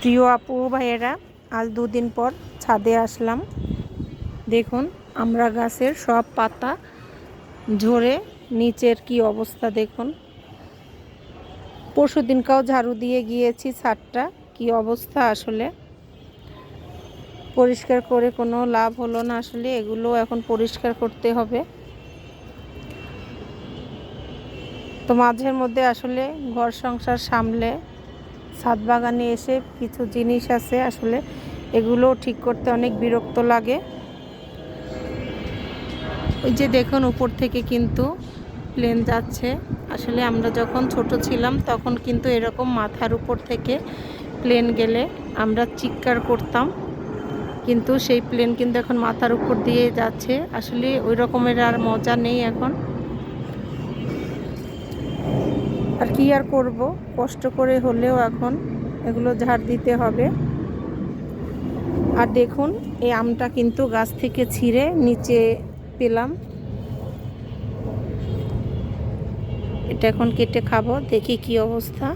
প্রিয় আপু ভাইয়েরা, আজ দুদিন পর ছাদে আসলাম। দেখুন আমরা গাছের সব পাতা ঝরে নিচের কি অবস্থা দেখুন। পরশুদিনকাও ঝাড়ু দিয়ে গিয়েছি, ছাদটা কি অবস্থা আসলে। পরিষ্কার করে কোনো লাভ হলো না, আসলে এগুলো এখন পরিষ্কার করতে হবে। তো মাঝের মধ্যে আসলে ঘর সংসার সামলে ছাদ বাগানে এসে কিছু জিনিস আছে আসলে এগুলো ঠিক করতে অনেক বিরক্ত লাগে। ওই যে দেখুন উপর থেকে কিন্তু প্লেন যাচ্ছে। আসলে আমরা যখন ছোট ছিলাম তখন কিন্তু এরকম মাথার উপর থেকে প্লেন গেলে আমরা চিৎকার করতাম, কিন্তু সেই প্লেন কিন্তু এখন মাথার উপর দিয়ে যাচ্ছে। আসলে ওই রকমের আর মজা নেই এখন। আর কি আর করব, কষ্ট করে হলেও এখন এগুলো ঝাড় দিতে হবে। আর দেখুন এই আমটা কিন্তু গাছ থেকে ছিঁড়ে নিচে পেলাম, এটা এখন কেটে খাবো, দেখি কি অবস্থা।